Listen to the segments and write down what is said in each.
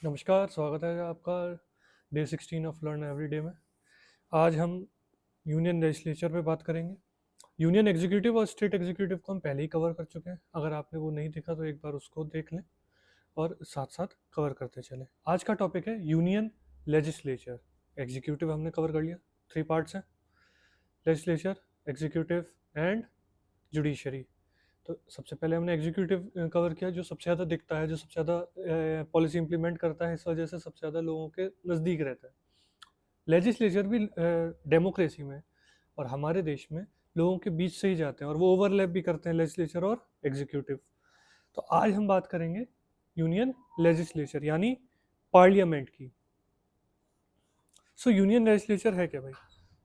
नमस्कार, स्वागत है आपका डे 16 ऑफ लर्न एवरीडे में। आज हम यूनियन लेजिस्लेचर पे बात करेंगे। यूनियन एग्जीक्यूटिव और स्टेट एग्जीक्यूटिव को हम पहले ही कवर कर चुके हैं। अगर आपने वो नहीं देखा तो एक बार उसको देख लें और साथ साथ कवर करते चलें। आज का टॉपिक है यूनियन लेजिस्लेचर। एग्जीक्यूटिव हमने कवर कर लिया, 3 पार्ट्स हैं, लेजिस्लेचर, एग्जीक्यूटिव एंड जुडिशरी। तो सबसे पहले हमने एग्जीक्यूटिव कवर किया, जो सबसे ज़्यादा दिखता है, जो सबसे ज़्यादा पॉलिसी इंप्लीमेंट करता है, इस वजह से सबसे ज़्यादा लोगों के नज़दीक रहता है। लेजिस्लेचर भी डेमोक्रेसी में और हमारे देश में लोगों के बीच से ही जाते हैं और वो ओवरलैप भी करते हैं, लेजिस्लेचर और एग्जीक्यूटिव। तो आज हम बात करेंगे यूनियन लेजिस्लेचर यानी पार्लियामेंट की। सो यूनियन लेजिस्लेचर है क्या भाई?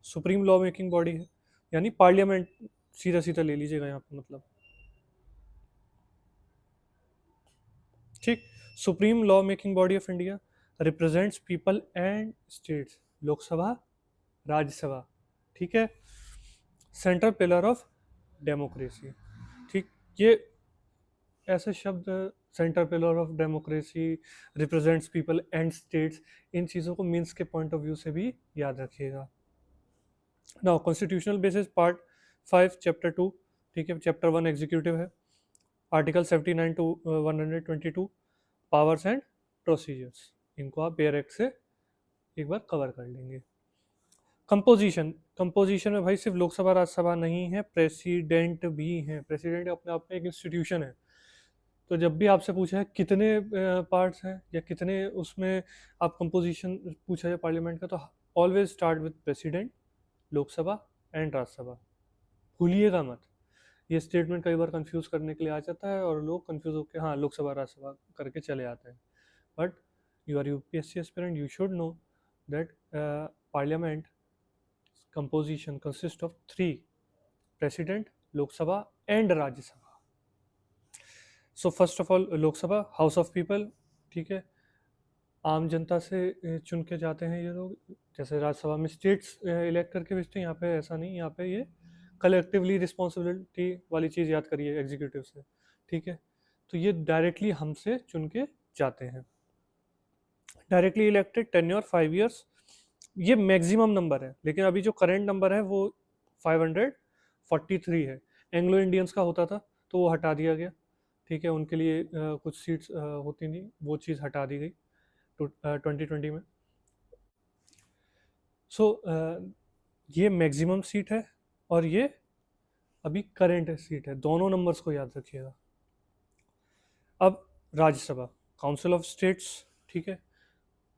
सुप्रीम लॉ मेकिंग बॉडी है, यानी पार्लियामेंट। सीधा सीधा ले लीजिएगा यहाँ पे, मतलब ठीक। Supreme law making body of India represents people and states. Lok Sabha, Rajya Sabha, ठीक है। सेंट्रल पिलर ऑफ डेमोक्रेसी, ठीक। ये ऐसे शब्द, central pillar of democracy, represents people and states, इन चीज़ों को मीन्स के पॉइंट ऑफ व्यू से भी याद रखिएगा। Now constitutional basis part 5 chapter 2, ठीक है। चैप्टर 1 एग्जीक्यूटिव है, article 79 to 122, powers and procedures. इनको आप बेयर एक्ट से एक बार कवर कर लेंगे। कंपोजिशन, कंपोजिशन में भाई सिर्फ लोकसभा राज्यसभा नहीं है, प्रेसिडेंट भी है। प्रेसिडेंट अपने आप में एक इंस्टीट्यूशन है। तो जब भी आपसे पूछा है कितने पार्ट्स हैं या कितने उसमें आप कंपोजिशन पूछा है पार्लियामेंट का, तो always start with president, Lok Sabha and Rajya Sabha. भूलिएगा मत। ये स्टेटमेंट कई बार कंफ्यूज करने के लिए आ जाता है और लोग कंफ्यूज होकर हाँ लोकसभा राज्यसभा करके चले आते हैं। But you are UPSC aspirant, you should know that parliament composition consists of 3: president, lok sabha and rajya sabha. So first of all, lok sabha, house of people, ठीक है। आम जनता से चुन के जाते हैं ये लोग। जैसे राज्यसभा में स्टेट्स इलेक्ट करके भेजते हैं, यहाँ पे ऐसा नहीं, यहाँ पे ये कलेक्टिवली रिस्पॉन्सिबिलिटी वाली चीज़ याद करिए एग्जीक्यूटिव से, ठीक है। तो ये डायरेक्टली हमसे चुन के जाते हैं। डायरेक्टली इलेक्टेड, टेन्योर 5 ईयर्स, ये मैक्सिमम नंबर है। लेकिन अभी जो करंट नंबर है वो 543 है। एंग्लो इंडियंस का होता था तो वो हटा दिया गया, ठीक है। उनके लिए कुछ सीट्स होती नहीं, वो चीज़ हटा दी गई 2020 में। सो ये मैक्सिमम सीट है और ये अभी करेंट सीट है, दोनों नंबर्स को याद रखिएगा। अब राज्यसभा, काउंसिल ऑफ स्टेट्स, ठीक है।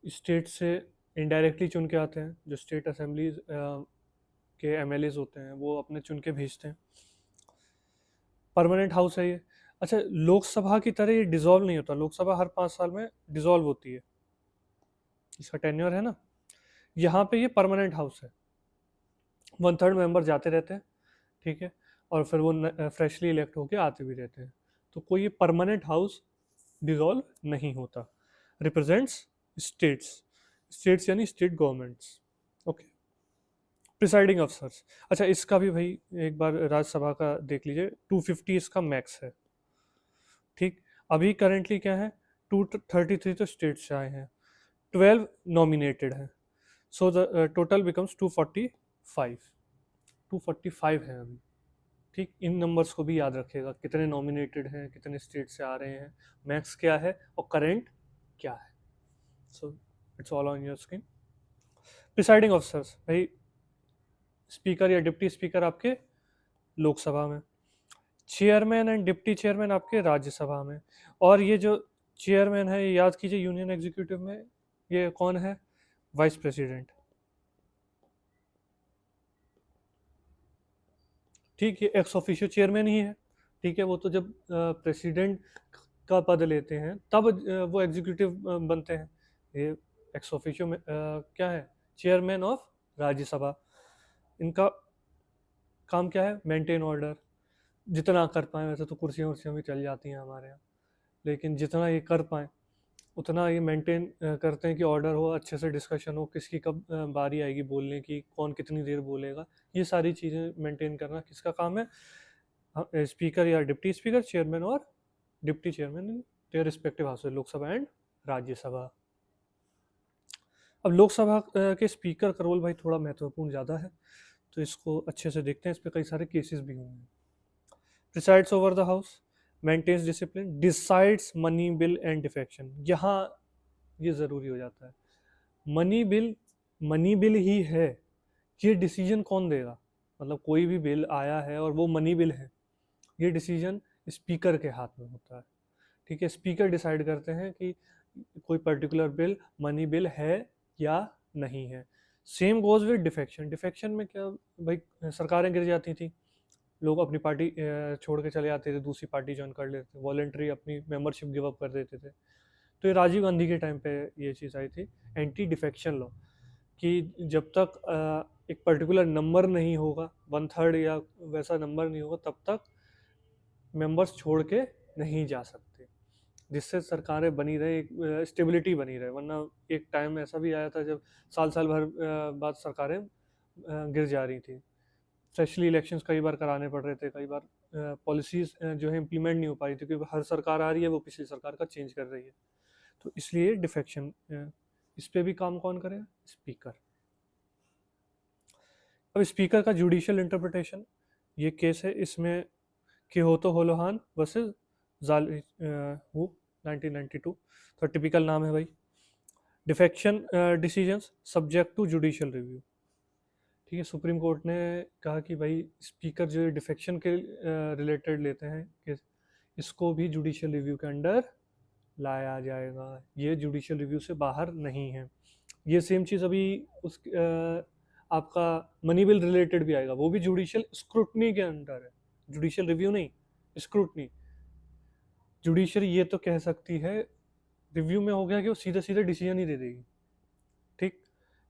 स्टेट से इनडायरेक्टली चुन के आते हैं, जो स्टेट असेंबलीज के एमएलएज होते हैं वो अपने चुन के भेजते हैं। परमानेंट हाउस है ये। अच्छा, लोकसभा की तरह ये डिसॉल्व नहीं होता। लोकसभा हर 5 साल में डिसॉल्व होती है, इसका टेन्योर है ना। यहाँ पे ये परमानेंट हाउस है, 1/3 मेंबर जाते रहते हैं, ठीक है। और फिर वो फ्रेशली इलेक्ट होके आते भी रहते हैं। तो कोई ये परमानेंट हाउस डिसॉल्व नहीं होता। रिप्रेजेंट्स स्टेट्स, स्टेट्स यानी state governments, okay. Presiding officers, अच्छा इसका भी भाई एक बार राज्यसभा का देख लीजिए, 250 इसका मैक्स है, ठीक। अभी करेंटली क्या है, 233 तो स्टेट से आए हैं, 12 नॉमिनेटेड हैं। सो द टोटल बिकम्स 245, 245 है अभी, ठीक। इन नंबर्स को भी याद रखिएगा, कितने नॉमिनेटेड हैं, कितने स्टेट से आ रहे हैं, मैक्स क्या है और करेंट क्या है। So it's all on your screen. Presiding officers, भाई स्पीकर या डिप्टी स्पीकर आपके लोकसभा में, चेयरमैन एंड डिप्टी चेयरमैन आपके राज्यसभा में। और ये जो चेयरमैन है, ये याद कीजिए यूनियन एग्जीक्यूटिव में ये कौन है, वाइस प्रेसिडेंट, ठीक। ये एक्स ऑफिशियो चेयरमैन ही है, ठीक है। वो तो जब प्रेसिडेंट का पद लेते हैं तब वो एग्जीक्यूटिव बनते हैं। ये एक्स ऑफिशियो में क्या है, चेयरमैन ऑफ राज्यसभा। इनका काम क्या है, मेंटेन ऑर्डर। जितना कर पाए, वैसे तो कुर्सियाँ उर्सियाँ भी चल जाती हैं हमारे यहाँ, लेकिन जितना ये कर पाए उतना ये मेंटेन करते हैं कि ऑर्डर हो, अच्छे से डिस्कशन हो, किसकी कब बारी आएगी बोलने की, कौन कितनी देर बोलेगा, ये सारी चीज़ें मेंटेन करना किसका काम है, स्पीकर या डिप्टी स्पीकर, चेयरमैन और deputy chairman in their respective house, Lok Sabha and Rajya Sabha. अब लोकसभा के स्पीकर का रोल भाई थोड़ा महत्वपूर्ण ज़्यादा है, तो इसको अच्छे से देखते हैं, इस पे कई सारे केसेस भी होंगे। Presides over the house, maintains discipline, decides money bill and defection. यहाँ ये ज़रूरी हो जाता है, मनी बिल, मनी बिल ही है, ये डिसीजन कौन देगा? मतलब कोई भी बिल आया है और वो मनी बिल है, ये डिसीजन स्पीकर के हाथ में होता है। ठीक है, स्पीकर डिसाइड करते हैं कि कोई पर्टिकुलर बिल मनी बिल है या नहीं है। Same goes with defection. Defection में क्या भाई, सरकारें गिर जाती थी, लोग अपनी पार्टी छोड़ के चले जाते थे, दूसरी पार्टी ज्वाइन कर लेते थे, वॉलेंट्री अपनी मेंबरशिप गिव अप कर देते थे। तो ये राजीव गांधी के टाइम पे ये चीज़ आई थी, एंटी डिफेक्शन लॉ, कि जब तक एक पर्टिकुलर नंबर नहीं होगा, 1/3 या वैसा नंबर नहीं होगा, तब तक मेंबर्स छोड़ के नहीं जा सकते, जिससे सरकारें बनी रहे, एक स्टेबिलिटी बनी रहे। वरना एक टाइम ऐसा भी आया था जब साल साल भर बाद सरकारें गिर जा रही थी, स्पेशली इलेक्शंस कई बार कराने पड़ रहे थे, कई बार पॉलिसीज जो है इम्प्लीमेंट नहीं हो पाई थी, क्योंकि हर सरकार आ रही है वो पिछली सरकार का चेंज कर रही है। तो इसलिए डिफेक्शन, इस पे भी काम कौन करेगा? स्पीकर। अब स्पीकर का जुडिशियल इंटरप्रिटेशन, ये केस है, इसमें किहोतो होलोहान वर्सेस जाली वो 1992, तो टिपिकल नाम है भाई। Defection decisions subject to judicial review. ठीक है, सुप्रीम कोर्ट ने कहा कि भाई स्पीकर जो डिफेक्शन के रिलेटेड लेते हैं कि इसको भी जुडिशियल रिव्यू के अंडर लाया जाएगा, ये जुडिशियल रिव्यू से बाहर नहीं है। ये सेम चीज़ अभी उस आपका मनी बिल रिलेटेड भी आएगा, वो भी जुडिशियल स्क्रूटनी के अंडर है, जुडिशियल रिव्यू नहीं, स्क्रूटनी। जुडिशरी ये तो कह सकती है, रिव्यू में हो गया कि वो सीधे सीधे डिसीजन ही दे देगी। ठीक,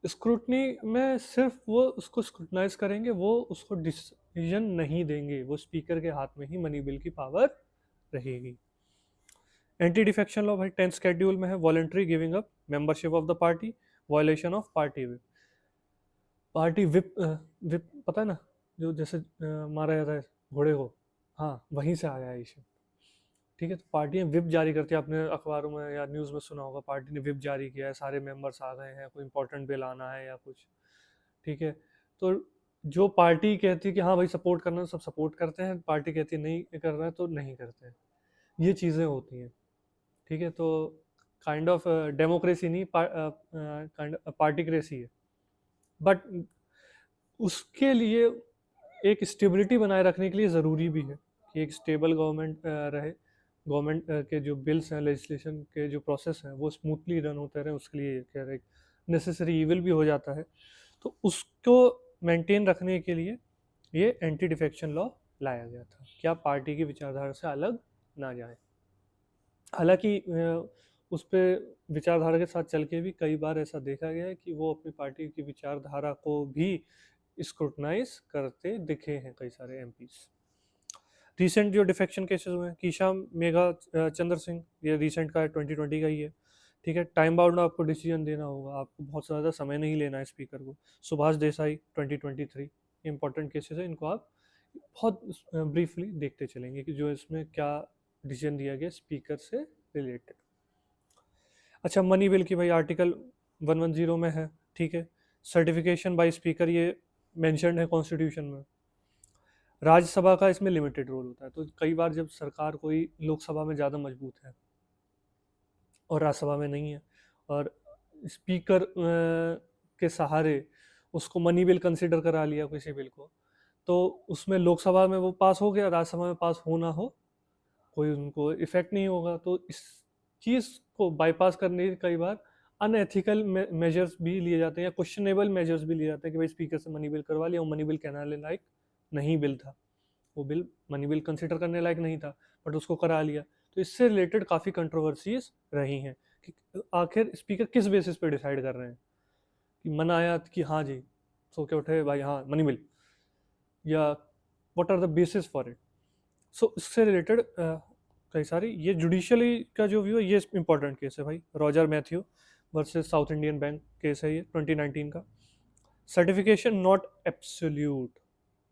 स्क्रूटनी में सिर्फ वो उसको स्क्रूटनाइज करेंगे, वो उसको डिसीजन नहीं देंगे, वो स्पीकर के हाथ में ही मनी बिल की पावर रहेगी। एंटी डिफेक्शन लॉ भाई 10th शेड्यूल में है, voluntary giving up membership of the party, violation of party whip. Party whip, whip पता है ना, जो जैसे मारा जाता है घोड़े को, हाँ वहीं से आया है इशू। ठीक है, तो पार्टियां विप जारी करती है, आपने अखबारों में या न्यूज़ में सुना होगा, पार्टी ने विप जारी किया है, सारे मेंबर्स आ गए हैं, कोई इंपॉर्टेंट बिल आना है या कुछ। ठीक है, तो जो पार्टी कहती है कि हाँ भाई सपोर्ट करना है, सब सपोर्ट करते हैं, पार्टी कहती है नहीं कर रहा है तो नहीं करते हैं, ये चीज़ें होती हैं। ठीक है, तो काइंड ऑफ डेमोक्रेसी नहीं, काइंड पार्टिक्रेसी है। बट उसके लिए एक स्टेबिलिटी बनाए रखने के लिए ज़रूरी भी है कि एक स्टेबल गवर्नमेंट रहे, गवर्नमेंट के जो बिल्स हैं, लेजिस्लेशन के जो प्रोसेस हैं वो स्मूथली रन होते रहें, उसके लिए कह रहे नेसेसरी इविल भी हो जाता है, तो उसको मेंटेन रखने के लिए ये एंटी डिफेक्शन लॉ लाया गया था, क्या पार्टी की विचारधारा से अलग ना जाए। हालांकि उस पर विचारधारा के साथ चल के भी कई बार ऐसा देखा गया है कि वो अपनी पार्टी की विचारधारा को भी स्क्रूटनाइज करते दिखे हैं कई सारे एमपीस। रिसेंट जो डिफेक्शन केसेस हुए हैं, कीशा मेघा चंद्र सिंह, ये रिसेंट का है, 2020 का ही है। ठीक है, टाइम बाउंड आपको डिसीजन देना होगा, आपको बहुत ज़्यादा समय नहीं लेना है स्पीकर को। सुभाष देसाई 2023, इंपॉर्टेंट केसेस है, इनको आप बहुत ब्रीफली देखते चलेंगे कि जो इसमें क्या डिसीजन दिया गया स्पीकर से रिलेटेड। अच्छा, मनी बिल की भाई आर्टिकल 110 में है। ठीक है, सर्टिफिकेशन बाय स्पीकर ये मेंशन्ड है कॉन्स्टिट्यूशन में। राज्यसभा का इसमें लिमिटेड रोल होता है, तो कई बार जब सरकार कोई लोकसभा में ज़्यादा मजबूत है और राज्यसभा में नहीं है, और स्पीकर के सहारे उसको मनी बिल कंसिडर करा लिया किसी बिल को, तो उसमें लोकसभा में वो पास हो गया, राज्यसभा में पास हो ना हो कोई उनको इफेक्ट नहीं होगा। तो इस चीज़ को बाईपास करने के कई बार अनएथिकल मेजर्स भी लिए जाते हैं या क्वेश्चनेबल मेजर्स भी लिए जाते हैं कि भाई स्पीकर से मनी बिल करवा लिया, वो मनी बिल कहने लायक नहीं बिल था, वो बिल मनी बिल कंसिडर करने लायक नहीं था, बट उसको करा लिया। तो इससे रिलेटेड काफ़ी कंट्रोवर्सीज रही हैं कि आखिर स्पीकर किस बेसिस पे डिसाइड कर रहे हैं, कि मन आया कि हाँ जी सो के उठे भाई हाँ मनी बिल, या what are the basis for it. So इससे रिलेटेड कई सारी, ये जुडिशली का जो व्यू है ये इंपॉर्टेंट केस है भाई, Roger Matthew versus south Indian bank case है ये 2019 का। सर्टिफिकेशन नॉट एब्सोल्यूट,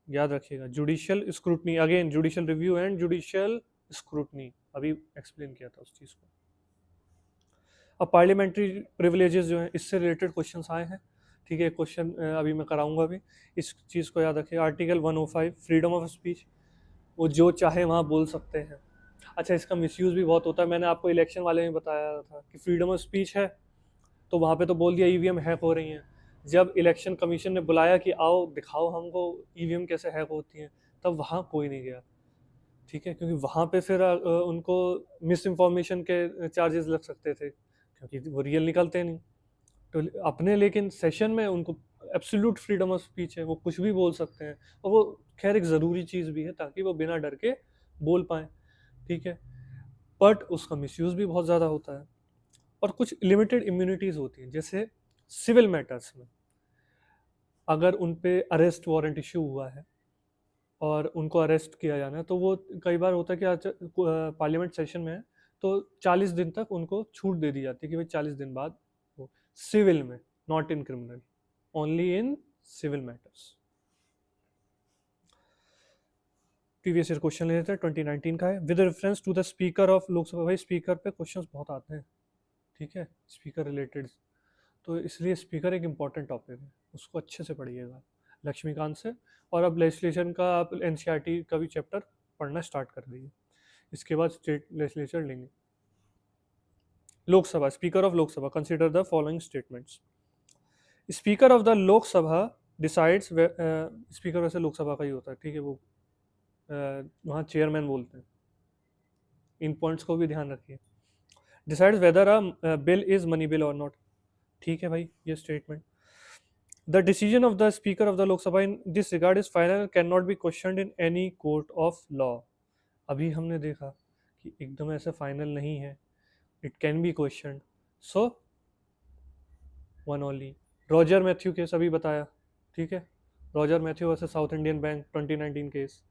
याद रखिएगा, judicial scrutiny, again judicial review and judicial scrutiny, अभी एक्सप्लेन किया था उस चीज़ को। अब पार्लियामेंट्री प्रिविलेजेस जो हैं इससे रिलेटेड क्वेश्चंस आए हैं, ठीक है। क्वेश्चन अभी मैं कराऊंगा भी, इस चीज़ को याद रखिए। आर्टिकल 105 फ्रीडम ऑफ स्पीच, वो जो चाहे वहाँ बोल सकते हैं। अच्छा, इसका मिसयूज़ भी बहुत होता है। मैंने आपको इलेक्शन वाले में बताया था कि फ्रीडम ऑफ स्पीच है, तो वहाँ पे तो बोल दिया ईवीएम हैक हो रही हैं। जब इलेक्शन कमीशन ने बुलाया कि आओ दिखाओ हमको ईवीएम कैसे हैक होती हैं, तब वहाँ कोई नहीं गया, ठीक है, क्योंकि वहाँ पे फिर उनको मिस इन्फॉर्मेशन के चार्जेस लग सकते थे, क्योंकि वो रियल निकलते नहीं। तो अपने लेकिन सेशन में उनको एब्सोल्यूट फ्रीडम ऑफ स्पीच है, वो कुछ भी बोल सकते हैं, और वो खैर एक ज़रूरी चीज़ भी है ताकि वो बिना डर के बोल पाएँ, ठीक है। बट उसका मिसयूज़ भी बहुत ज़्यादा होता है। और कुछ लिमिटेड इम्यूनिटीज़ होती हैं, जैसे सिविल मैटर्स में अगर उन पे अरेस्ट वारंट इशू हुआ है और उनको अरेस्ट किया जाना है, तो वो कई बार होता है कि आज पार्लियामेंट सेशन में है, तो 40 दिन तक उनको छूट दे दी जाती है कि भाई 40 दिन बाद वो सिविल में, not in criminal, only in civil matters. Previous year question ले लेते हैं, 2019 का है। With reference to the speaker of Lok Sabha, भाई स्पीकर पे क्वेश्चंस बहुत आते हैं, ठीक है, स्पीकर रिलेटेड, तो इसलिए स्पीकर एक इम्पॉर्टेंट टॉपिक है, उसको अच्छे से पढ़िएगा लक्ष्मीकांत से। और अब लेजिस्लेशन का आप एनसीईआरटी का भी चैप्टर पढ़ना स्टार्ट कर दीजिए, इसके बाद स्टेट लेजिस्लेचर लेंगे। Lok Sabha, speaker of Lok Sabha consider the following statements. Speaker of the Lok Sabha decides, speaker वैसे लोकसभा का ही होता है, ठीक है, वो वहाँ चेयरमैन बोलते हैं, इन पॉइंट्स को भी ध्यान रखिए। Decides whether a bill is money bill और नॉट, ठीक है भाई, ये statement. The decision of the Speaker of the Lok Sabha in this regard is final and cannot be questioned in any court of law. अभी हमने देखा कि एकदम ऐसे फाइनल नहीं है, it can be question, so one only. Roger Matthew case अभी बताया, ठीक है, Roger Matthew versus south Indian bank 2019 case,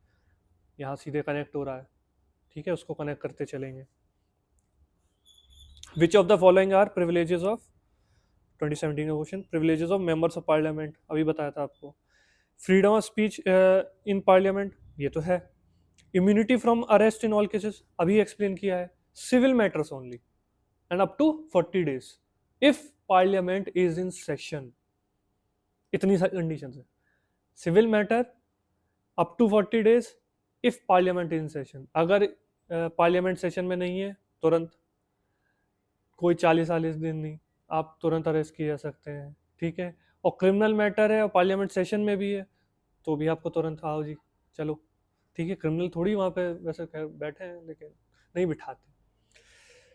यहाँ सीधे कनेक्ट हो रहा है, ठीक है, उसको कनेक्ट करते चलेंगे। Which of the following are privileges of 2017 का question, privileges of members of parliament, अभी बताया था आपको। Freedom of speech in parliament, ये तो है। Immunity from arrest in all cases, अभी एक्सप्लेन किया है। Civil matters only and up to 40 days if parliament is in session, इतनी सारी कंडीशन है। Civil matter up to 40 days if parliament is in session, अगर पार्लियामेंट सेशन में नहीं है तुरंत, कोई 40 दिन नहीं, आप तुरंत अरेस्ट किए जा सकते हैं, ठीक है। और क्रिमिनल मैटर है और पार्लियामेंट सेशन में भी है, तो भी आपको तुरंत आओ जी चलो, ठीक है, क्रिमिनल थोड़ी वहाँ पे वैसे खैर बैठे हैं लेकिन नहीं बिठाते।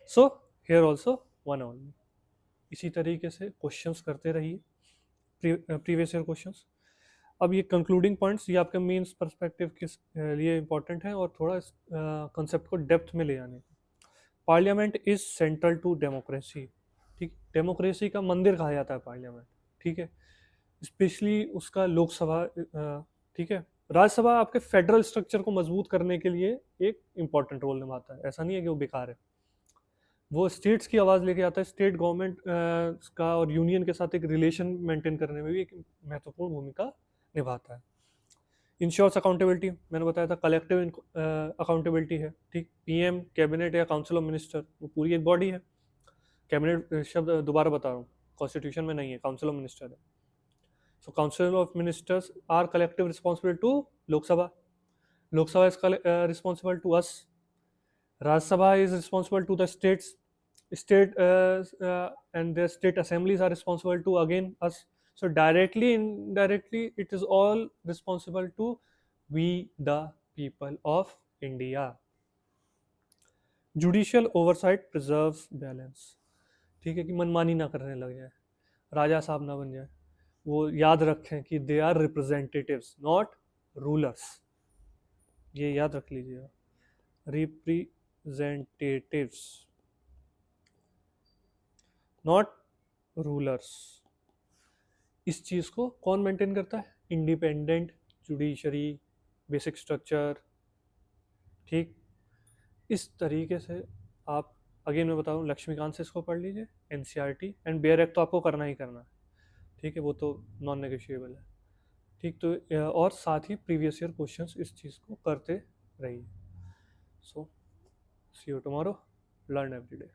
So here also one only. इसी तरीके से क्वेश्चंस करते रहिए, प्रीवियस ईयर क्वेश्चंस। अब ये कंक्लूडिंग पॉइंट्स, ये आपके मीन्स पर्सपेक्टिव के लिए इंपॉर्टेंट है और थोड़ा इस कंसेप्ट को डेप्थ में ले जाने। Parliament is central to democracy, ठीक, डेमोक्रेसी का मंदिर कहा जाता है पार्लियामेंट, ठीक है, स्पेशली उसका लोकसभा, ठीक है। राज्यसभा आपके फेडरल स्ट्रक्चर को मजबूत करने के लिए एक इंपॉर्टेंट रोल निभाता है, ऐसा नहीं है कि वो बेकार है, वो स्टेट्स की आवाज़ लेके आता है, स्टेट गवर्नमेंट का और यूनियन के साथ एक रिलेशन मेंटेन करने में भी एक महत्वपूर्ण भूमिका निभाता है। इंश्योर्स अकाउंटेबिलिटी, मैंने बताया था कलेक्टिव अकाउंटेबिलिटी है, ठीक, पीएम, कैबिनेट या काउंसिल ऑफ मिनिस्टर, वो पूरी एक बॉडी है। कैबिनेट शब्द दोबारा बता रहा हूँ, कॉन्स्टिट्यूशन में नहीं है, काउंसिल ऑफ मिनिस्टर है। So Council of Ministers are collective responsible to Lok Sabha. Lok Sabha is responsible to us. Rajya Sabha is responsible to the states. State and their state assemblies are responsible to again us. So directly, indirectly, it is all responsible to we the people of India. Judicial oversight preserves balance. ठीक है, कि मनमानी ना करने लग जाए, राजा साहब ना बन जाए, वो याद रखें कि they are representatives not rulers, ये याद रख लीजिएगा, रिप्रेजेंटेटिव्स नॉट रूलर्स। इस चीज़ को कौन मेंटेन करता है? इंडिपेंडेंट जुडिशरी, बेसिक स्ट्रक्चर, ठीक, इस तरीके से आप, अगेन मैं बता रहा हूँ, लक्ष्मीकांत से इसको पढ़ लीजिए, एनसीईआरटी एंड बेयर एक्ट तो आपको करना ही करना है, ठीक है, वो तो नॉन नेगोशिएबल है, ठीक। तो और साथ ही प्रीवियस ईयर क्वेश्चंस इस चीज़ को करते रहिए। So see you tomorrow, learn every day.